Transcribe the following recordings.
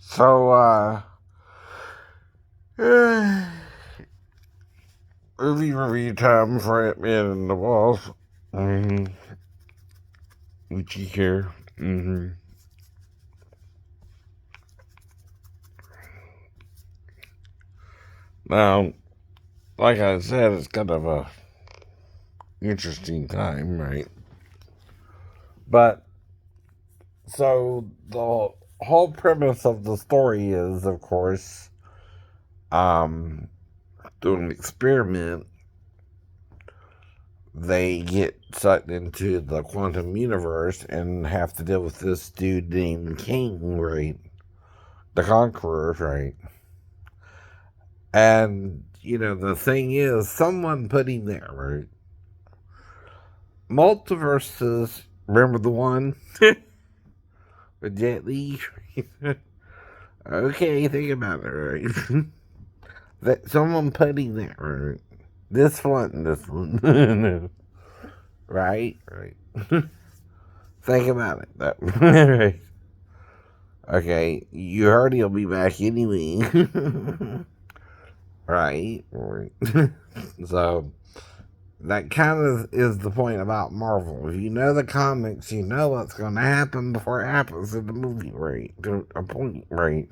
So, movie review time for Ant-Man and the Wasp. Mm-hmm. Uchi here. Mm-hmm. Now, like I said, it's kind of a interesting time, right? But, so, the whole premise of the story is, of course, um, doing an experiment. They get sucked into the quantum universe and have to deal with this dude named King, right? The Conqueror, right? And, the thing is, someone put him there, right? Multiverses, remember the one with Jet Li? Okay, think about it, right? That someone put him there, right? This one and this one. Right? Right. Think about it, though. Right. Okay, you heard he'll be back anyway. Right? Right. So, that kind of is the point about Marvel. If you know the comics, you know what's going to happen before it happens in the movie, right? To a point, right?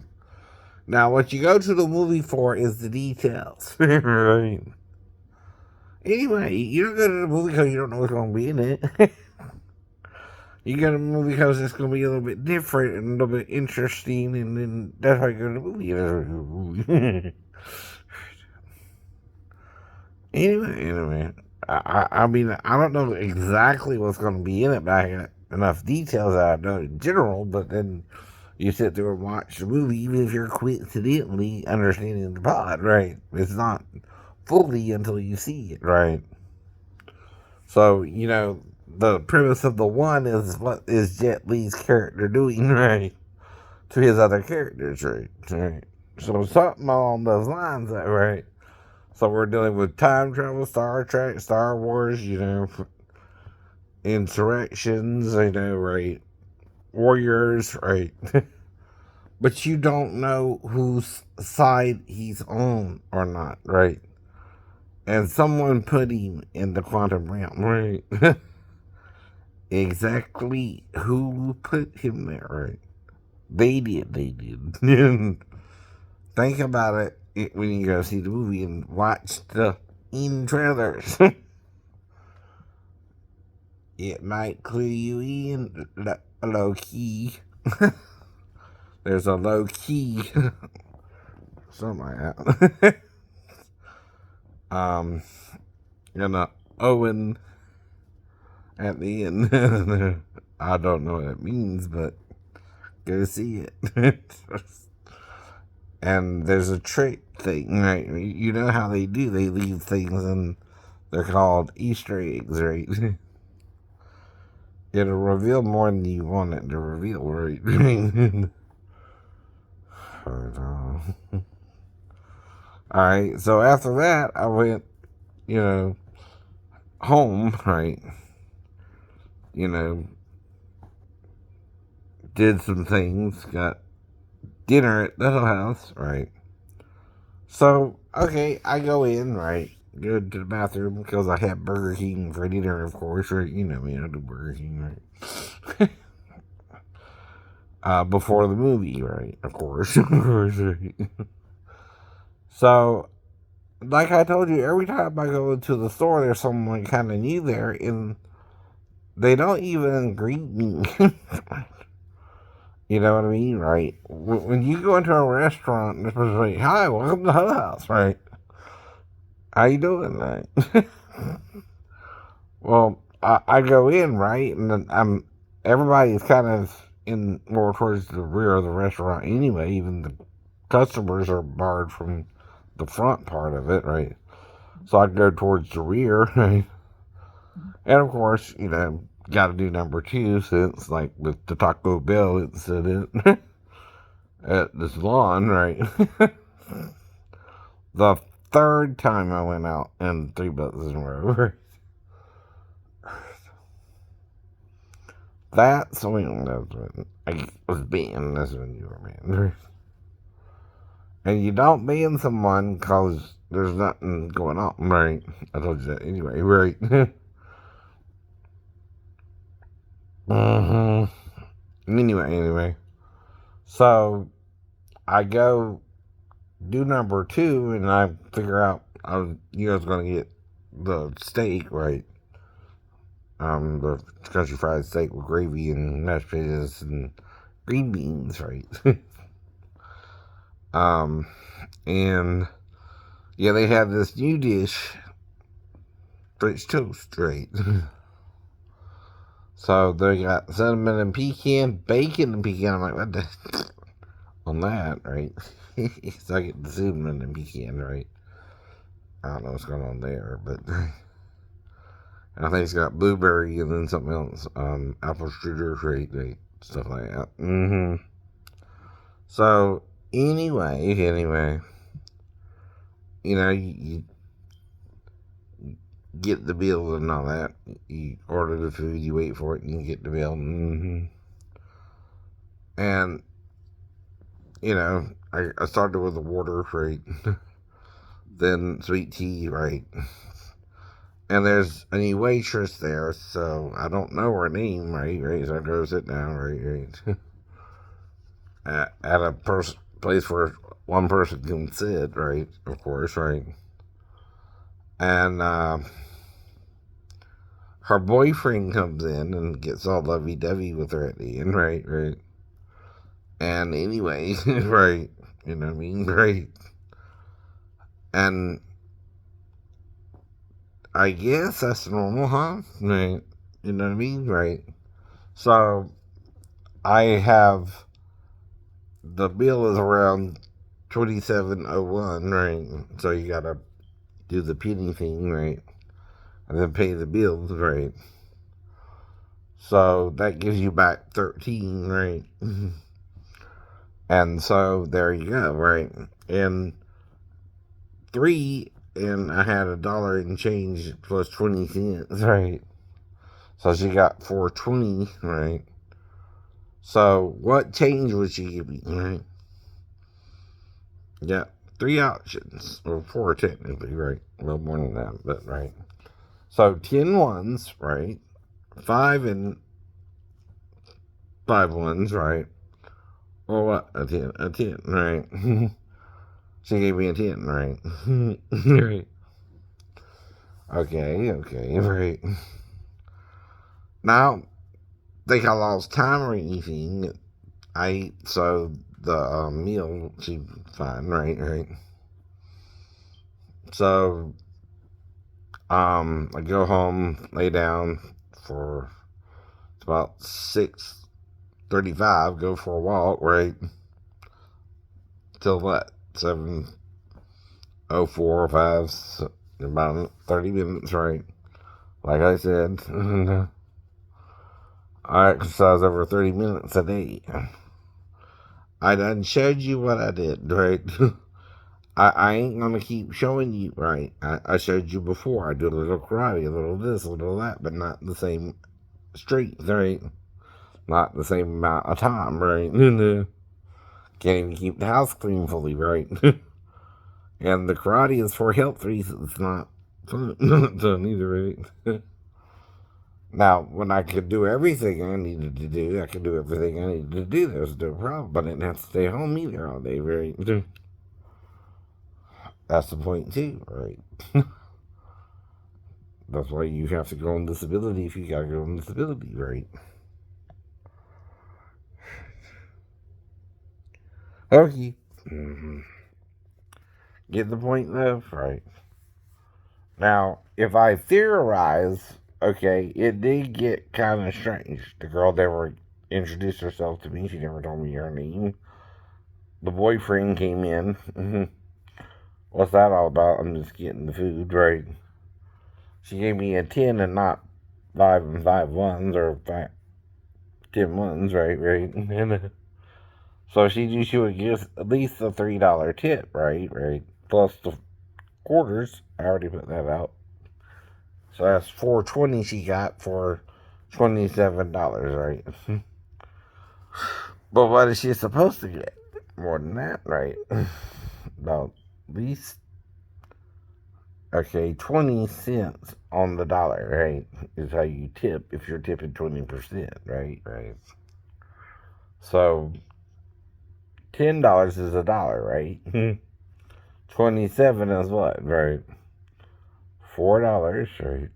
Now, what you go to the movie for is the details, right? Anyway, you don't go to the movie because you don't know what's going to be in it. You go to the movie because it's going to be a little bit different and a little bit interesting, and then that's why you go to the movie. Anyway, I mean, I don't know exactly what's going to be in it, but I got enough details that I know in general. But then you sit there and watch the movie, even if you're coincidentally understanding the plot, right? It's not fully until you see it, right? So, the premise of the one is what is Jet Li's character doing, right? To his other characters, right? Right. So something along those lines, right? So we're dealing with time travel, Star Trek, Star Wars, insurrections, right? Warriors, right? But you don't know whose side he's on or not, right? And someone put him in the quantum realm, right? Exactly who put him there, right? They did. Think about it when you go see the movie and watch the in trailers. It might clue you in low key. There's a low key, something like that. um, and a Owen at the end. I don't know what it means, but go see it. And there's a trick thing, right? You know how they do? They leave things and they're called Easter eggs, right? It'll reveal more than you want it to reveal, right? Alright, so after that, I went, home, right? You know, did some things, got dinner at the house, right? So, okay, I go in, right? Go to the bathroom because I had Burger King for dinner, of course, right? You know me, I do Burger King, right? Before the movie, right? Of course, of course, right? So, like I told you, every time I go into the store, there's someone kind of new there, and they don't even greet me. You know what I mean, right? When you go into a restaurant, they're supposed to say, "Hi, welcome to Huddle House," right? How you doing, right? Well, I go in, right, and then everybody's kind of in more towards the rear of the restaurant anyway. Even the customers are barred from the front part of it, right? So I go towards the rear, right? And of course, got to do number two since, like, with the Taco Bell incident at this lawn, right? The third time I went out in 3 months in a row. That's when I was banned. That's when you were banned. And you don't ban someone because there's nothing going on, right? I told you that anyway, right? Anyway. So I go do number two, and I figure out I was going to get the steak, right? The country fried steak with gravy and mashed potatoes and green beans, right? um, and yeah, they had this new dish, French toast, right? So they got cinnamon and pecan, bacon and pecan. I'm like, what the on that, right? So I get the cinnamon and pecan, right? I don't know what's going on there, but I think it's got blueberry and then something else, apple strudel, right? Stuff like that. So anyway, you get the bill and all that. You order the food, you wait for it, and you get the bill. And I started with the water, right? Then sweet tea, right? And there's a new waitress there, so I don't know her name, right? So I go sit down, right? At a place where one person can sit, right? Of course, right? And her boyfriend comes in and gets all lovey-dovey with her at the end, right? And anyway, right? You know what I mean? Right? And I guess that's normal, huh? Right? You know what I mean? Right? So I have the bill is around 2701, right? So you gotta do the penny thing, right? And then pay the bills, right? So that gives you back 13, right? And so there you go, right? And I had $1 and change plus 20 cents, right? So she got 420, right? So what change would she give me, right? Yeah, 3 options, or 4 technically, right? A little more than that, but right. So 10 ones, right? 5 and 5 ones, right? Or what? A 10, right? She gave me a 10, right? Right. Okay, right. Now, think I lost time or anything. I ate, so the meal seemed fine, right? So, I go home, lay down for about 6:35, go for a walk, right? Till what? 7:04 or 5, so about 30 minutes, right? Like I said, I exercise over 30 minutes a day. I done showed you what I did, right? I ain't gonna keep showing you, right? I showed you before. I do a little karate, a little this, a little that, but not the same strength, right? Not the same amount of time, right? Can't even keep the house clean fully, right? And the karate is for health reasons, not fun, not fun either, right? Now, when I could do everything I needed to do, I could do everything I needed to do. There was no problem, but I didn't have to stay home either all day, right? That's the point too, right? That's why you have to go on disability if you gotta go on disability, right? Okay. Get the point though, right? Now, if I theorize, okay, it did get kind of strange. The girl never introduced herself to me. She never told me her name. The boyfriend came in. What's that all about? I'm just getting the food, right? She gave me a 10 and not 5 and 5 ones or 10 ones, right? And so she knew she would give at least a $3 tip, right? Plus the quarters. I already put that out. So that's $4.20 she got for $27, right? But what is she supposed to get? More than that, right? about at least, okay, 20 cents on the dollar, right? Is how you tip if you're tipping 20%, right? Right. So $10 is a dollar, right? 27 is what, right? $4, right?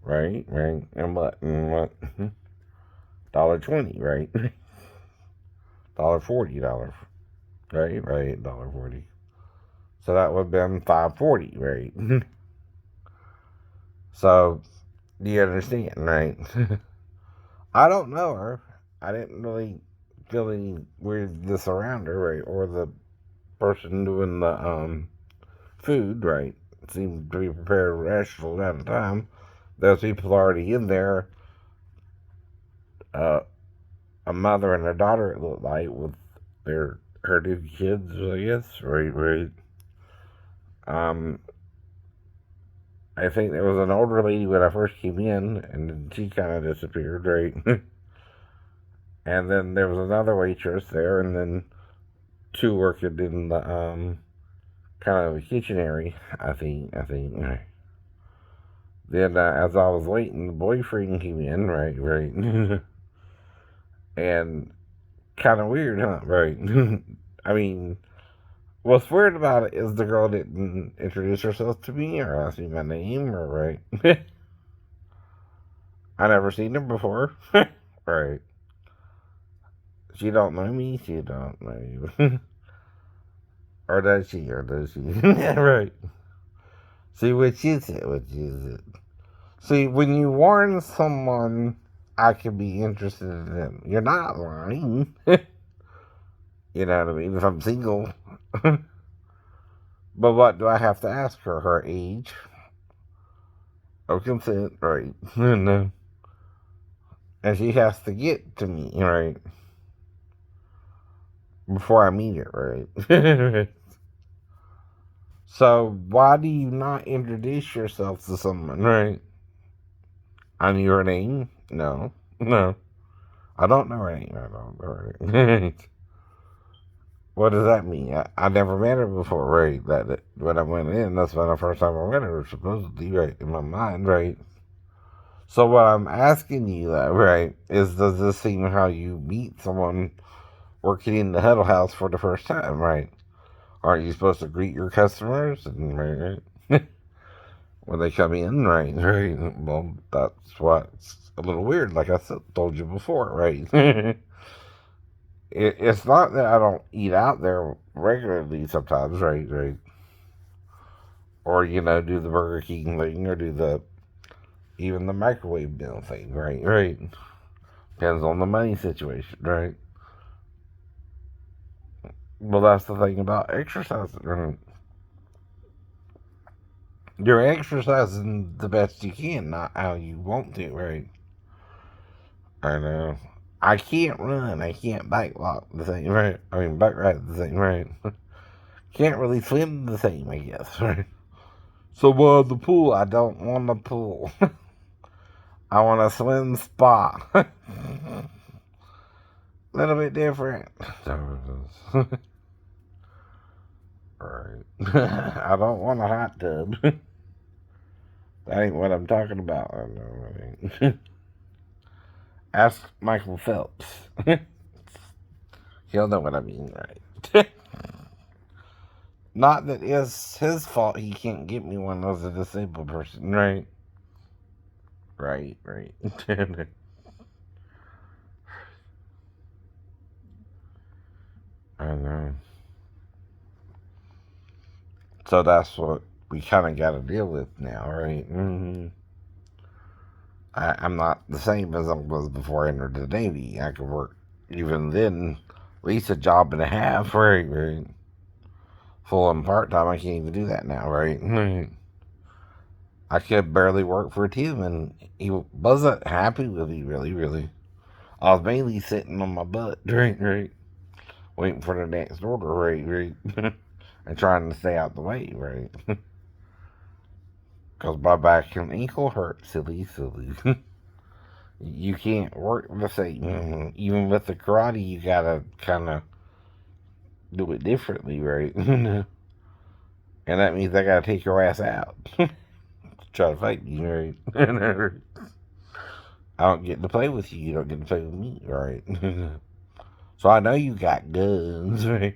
Right. And what? And what? $1.20, right? $1.40, right? $1.40. So that would have been $5.40, right? So do you understand, right? I don't know her. I didn't really feel any weirdness around her, right? Or the person doing the food, right? Seemed to be prepared a rational amount of time. Those people already in there, uh, a mother and a daughter, it looked like, with her two kids, I guess, right. Um, I think there was an older lady when I first came in, and then she kind of disappeared, right? And then there was another waitress there, and then two working in the kind of the kitchen area. I think. Then as I was waiting, the boyfriend came in, right, and kind of weird, huh? Right. I mean, what's weird about it is the girl didn't introduce herself to me or ask me my name, or right. I never seen her before, right? She don't know me. She don't know you. Or does she? Or does she? Yeah, right. See, which is it? Which is it? See, when you warn someone, I could be interested in them. You're not lying. You know what I mean? If I'm single. But what do I have to ask her? Her age? Or consent? Right. No. And she has to get to me, right? Before I meet her, right? So why do you not introduce yourself to someone, right? I knew her name? No. No. I don't know her name. I don't know her name. What does that mean? I never met her before, right? That when I went in, that's when the first time I met her, supposedly, right? In my mind, right? So what I'm asking you, right, is does this seem how you meet someone working in the Huddle House for the first time, right? Aren't you supposed to greet your customers and right? When they come in, right? Right. Well, that's what's a little weird. Like I told you before, right? It's not that I don't eat out there regularly sometimes, right? Or do the Burger King thing, or do the even the microwave meal thing, right? Depends on the money situation, right? Well, that's the thing about exercising. Right? You're exercising the best you can, not how you want to, right? I know. I can't run. I can't bike walk the same, right? I mean, bike ride the same, right? Can't really swim the same, I guess, right? So, the pool, I don't want a pool. I want a swim spa. A little bit different. Right. I don't want a hot tub. That ain't what I'm talking about. I know it ain't. Ask Michael Phelps. He'll know what I mean, right? Not that it's his fault he can't get me one as a disabled person, right? Right. I know. So that's what we kind of got to deal with now, right? I'm not the same as I was before I entered the Navy. I could work even then at least a job and a half, right? Full and part time. I can't even do that now, right? I could barely work for Tim, and he wasn't happy with me, really. I was mainly sitting on my butt, right? Waiting for the next order, right? And trying to stay out the way, right? Because my back and ankle hurt, silly. You can't work the same. Even with the karate, you gotta kind of do it differently, right? And that means I gotta take your ass out. Try to fight me, right? I don't get to play with you. You don't get to play with me, right? So I know you got guns, right?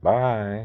Bye.